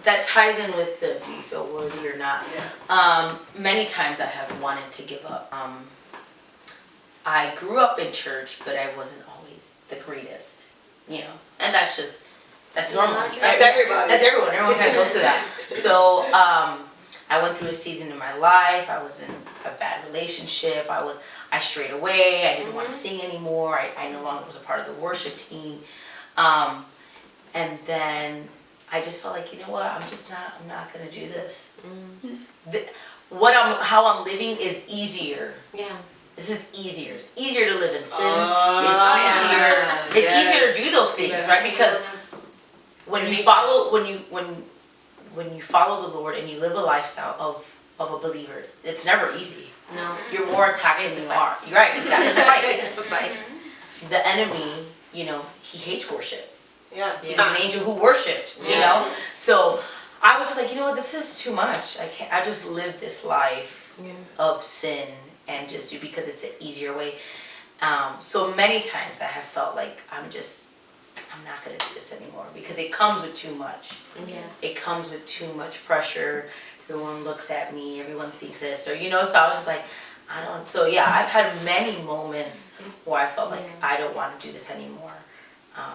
that ties in with the do you feel worthy or not. Yeah. Many times I have wanted to give up. I grew up in church, but I wasn't always the greatest, and that's normal. That's everybody. That's everyone. Everyone kind of goes through that. So I went through a season in my life. I was in a bad relationship. I strayed away. I didn't want to sing anymore. I no longer was a part of the worship team. And then I just felt like, you know what? I'm not going to do this. How I'm living is easier. Yeah. This is easier. It's easier to live in sin. Oh, It's easier to do those things, right? Because when you follow the Lord and you live a lifestyle of a believer, it's never easy. No. You're more attacked than you are. You're right, exactly. It's a fight. The enemy, he hates worship. Yeah. He was an angel who worshipped, So I was just like, you know what, this is too much. I just live this life of sin and just do because it's an easier way. So many times I have felt like I'm not going to do this anymore because it comes with too much. Yeah. It comes with too much pressure. Everyone looks at me, everyone thinks this, or so I was just like, I've had many moments where I felt like I don't want to do this anymore. I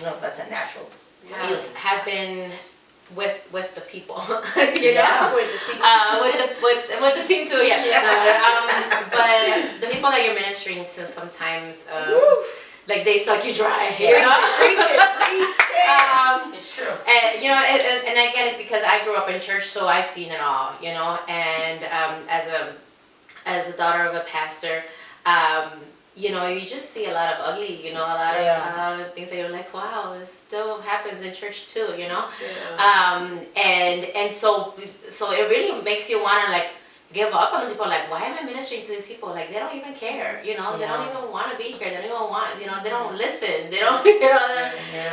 know that's a natural feeling. Have been with the people, with the team. with the team too, yeah. But the people that you're ministering to sometimes, like they suck you dry. Preach it. It's true. And and I get it because I grew up in church, so I've seen it all. And as a daughter of a pastor, you just see a lot of ugly, a lot of things that you're like, wow, this still happens in church too, and so it really makes you want to give up on those people. Like, why am I ministering to these people? Like, they don't even care, they don't even want to be here. They don't even want, they don't listen. They don't,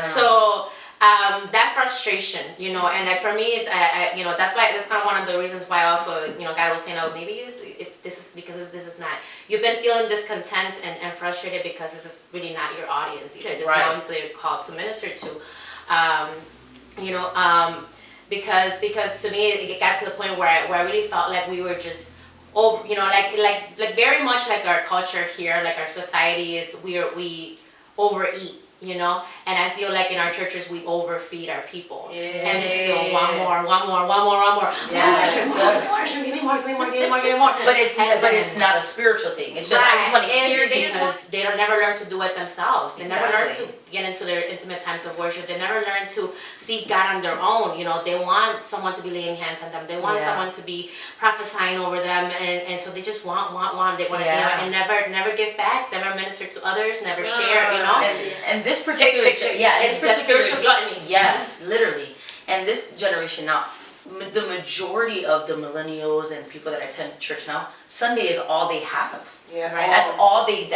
So that frustration, and for me, it's that's kind of one of the reasons why also, God was saying, oh, maybe this is because this is not, you've been feeling discontent and frustrated because this is really not your audience either. This is not people you're called to minister to, because to me it got to the point where I really felt like we were just over, like very much like our culture here, like our society is we overeat. And I feel like in our churches we overfeed our people, and they still want more. Yes. Give me more. But it's not a spiritual thing. It's just I just want to hear because they don't never learn to do it themselves. They never learn to Exactly. get into their intimate times of worship. They never learn to seek God on their own. They want someone to be laying hands on them. They want someone to be prophesying over them, and so they just want. They want to, and never give back. Never minister to others. Never share. And this particular, it's spiritual gluttony. Yes, literally. And this generation now, the majority of the millennials and people that attend church now, Sunday is all they have. Yeah. Right. That's all they do.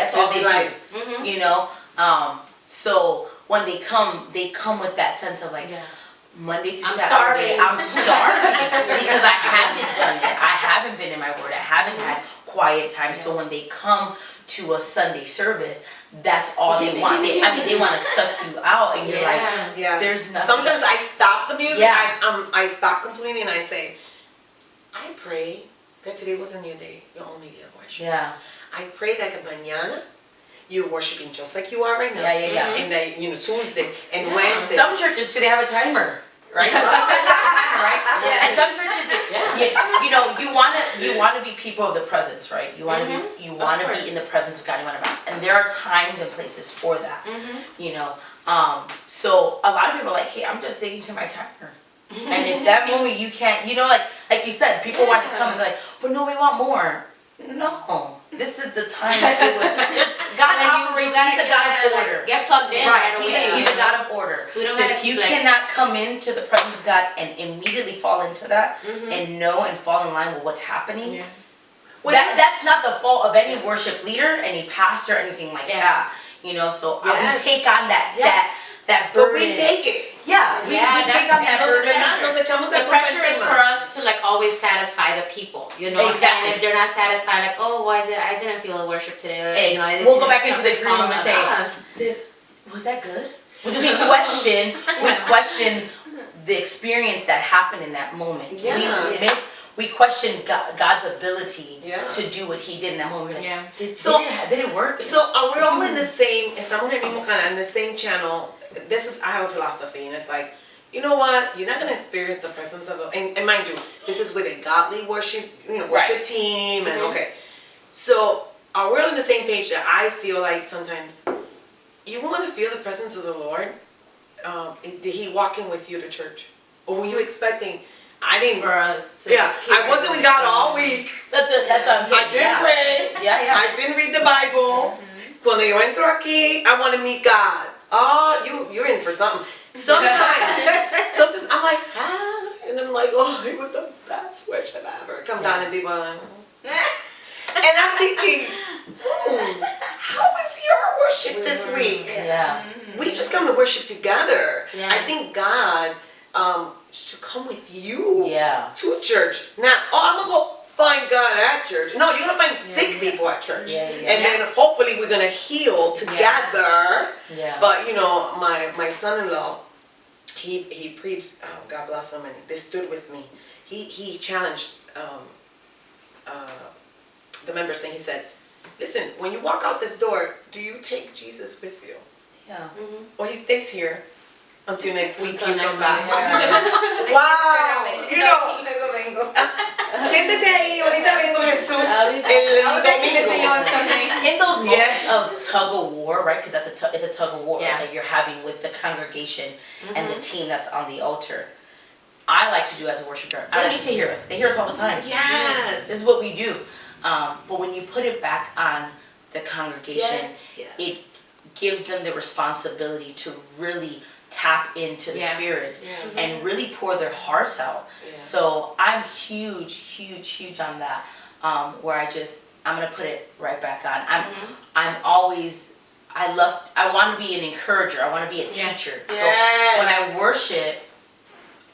Mm-hmm. So when they come with that sense of Monday through I'm Saturday, starving. I'm starving because I haven't done it. I haven't been in my word. I haven't had quiet time. So when they come to a Sunday service, that's all they want. They want to suck you out, and you're like, there's nothing. Sometimes I stop the music. Yeah. I stop complaining and I say, I pray that today was a new day. Your only day of worship. Yeah. I pray that mañana you're worshiping just like you are right now. Yeah. And that Tuesdays and Wednesdays. Some churches too, they have a timer, right? And some churches, you want to be people of the presence, right? You want to be in the presence of God. You want to rest, and there are times and places for that. So a lot of people are like, hey, I'm just sticking to my timer. And if that moment you can't, like you said, people want to come and be like, but no, we want more. No, this is the time to do it. God operates. He's a God of order. Get plugged in. Right. He's a God of order. We don't so if you cannot come into the presence of God and immediately fall into that and know and fall in line with what's happening, that's not the fault of any worship leader, any pastor, anything like that. So we take on that burden. But we take it. We take on that burden. The pressure is for us to always satisfy the people, Exactly. And if they're not satisfied, I didn't feel the worship today. We'll go back into the green room and say, was that good? We question the experience that happened in that moment. Yeah. We question God's ability Yeah. to do what He did in that moment. We're like, Yeah. did it work? So we're all in the same, estamos en el mismo canal, in the same channel. I have a philosophy, and it's like, you know what? You're not gonna experience the presence of and mind you, this is with a godly worship, worship team, and okay. So we're all on the same page that I feel like sometimes you want to feel the presence of the Lord. Did He walking with you to church, or were you expecting? I didn't. For us. I wasn't with God all week. That's what I'm saying. I didn't pray. Yeah. I didn't read the Bible. Cuando yo entro aquí, I want to meet God. Oh, you're in for something. Sometimes I'm like, and I'm like, oh, it was the best worship ever. Come down and people are like, and I'm thinking, how was your worship this week? Yeah. We just come to worship together. Yeah. I think God should come with you to church. Now, I'm going to go find God at church. No, you're going to find sick people at church. And then hopefully we're going to heal together. Yeah. But, my son-in-law, he preached, God bless him, and they stood with me. He challenged the members, and he said, listen, when you walk out this door, do you take Jesus with you? Yeah. Or he stays here until next week. Until He next comes back. week. Wow. Siéntese ahí, ahorita vengo Jesús. El domingo. In those moments of tug of war, right? Because it's a tug of war that you're having with the congregation and the team that's on the altar. I like to do as a worshiper. I need to hear us. They hear us all the time. Yes. This is what we do. But when you put it back on the congregation, it gives them the responsibility to really tap into the Spirit and really pour their hearts out. So I'm huge on that. Where I'm gonna put it right back on. I'm always, I want to be an encourager. I want to be a teacher. So when I worship,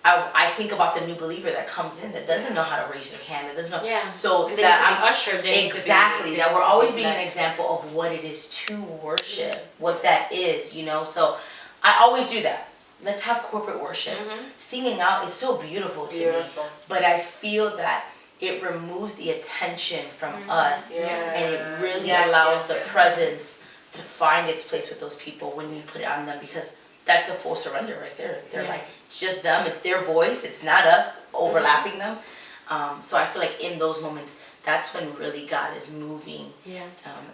I think about the new believer that comes in that doesn't know how to raise their hand, that doesn't know. So and that I'm ushered. Exactly, that we're always being an example of what it is to worship, what that is, So I always do that. Let's have corporate worship. Singing out is so beautiful to me, but I feel that it removes the attention from us, and it really allows the presence to find its place with those people when we put it on them, because that's a full surrender right there. They're like, it's just them, it's their voice, it's not us overlapping them. So I feel like in those moments, that's when really God is moving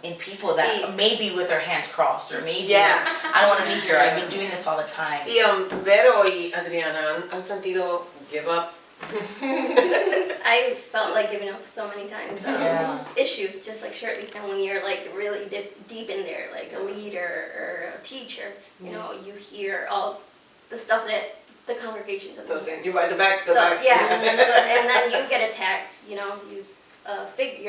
in people that maybe with their hands crossed, or maybe I don't want to be here. I've been doing this all the time. Y Vero y Adriana han sentido give up. I felt like giving up so many times. Issues, just like Shirley said, when you're like really deep in there, like a leader or a teacher, you hear all the stuff that the congregation doesn't hear. You by the back. And then you get attacked. You're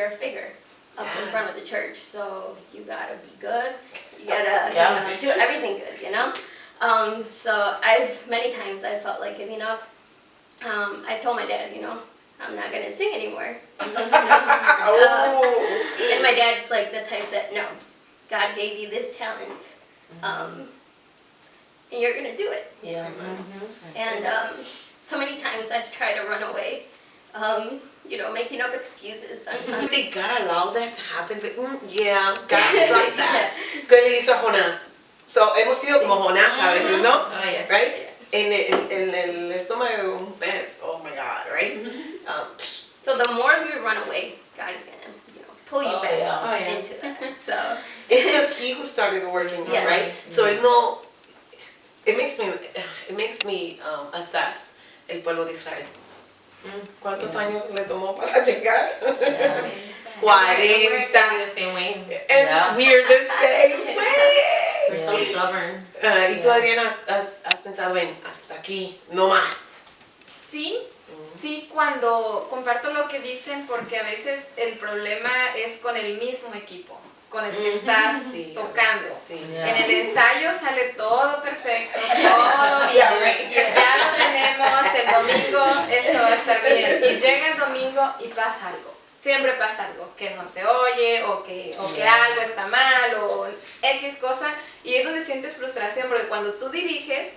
a figure up in front of the church, so you gotta be good. You gotta do everything good. So many times I felt like giving up. I've told my dad, I'm not gonna sing anymore. And my dad's like the type that, no, God gave you this talent, and you're gonna do it. And so many times I've tried to run away, making up excuses. You think God allowed that to happen? But, God's like that. ¿Qué le hizo a Jonás? So, hemos sido como Jonás a veces, ¿no? Oh, yes. Right? En el estómago de un pez. Oh my God, right? So the more we run away, God is gonna, pull you back into that. So it's just He who started the working, right? So it makes me assess el pueblo de Israel. ¿Cuántos años le tomó para llegar? 40. The same way. And we're the same way. We're so stubborn. ¿Y tú, Adriana, has pensado en hasta aquí, no más? Sí, cuando comparto lo que dicen, porque a veces el problema es con el mismo equipo con el que estás tocando. En el ensayo sale todo perfecto, todo bien. Ya lo tenemos, el domingo esto va a estar bien. Y llega el domingo y pasa algo. Siempre pasa algo, que no se oye, o que algo está mal, o X cosa. Y es donde sientes frustración, porque cuando tú diriges,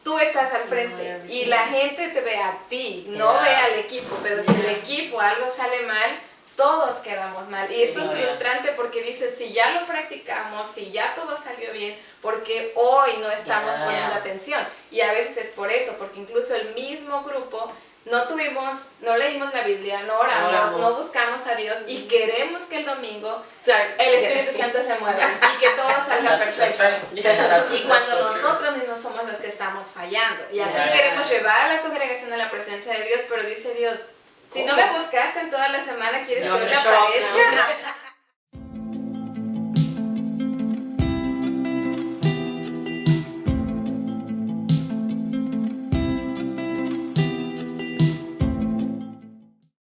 tú estás al frente y la gente te ve a ti, no ve al equipo, pero si el equipo algo sale mal, todos quedamos mal. Y eso es frustrante porque dices, si ya lo practicamos, si ya todo salió bien, porque hoy no estamos poniendo atención. Y a veces es por eso, porque incluso el mismo grupo no leímos la Biblia, no oramos, no buscamos a Dios y queremos que el domingo el Espíritu Santo se mueva y que todo salga perfecto. Y cuando nosotros mismos somos los que estamos fallando. Y así queremos llevar a la congregación a la presencia de Dios, pero dice Dios, si no me buscaste en toda la semana, ¿quieres que yo le aparezca?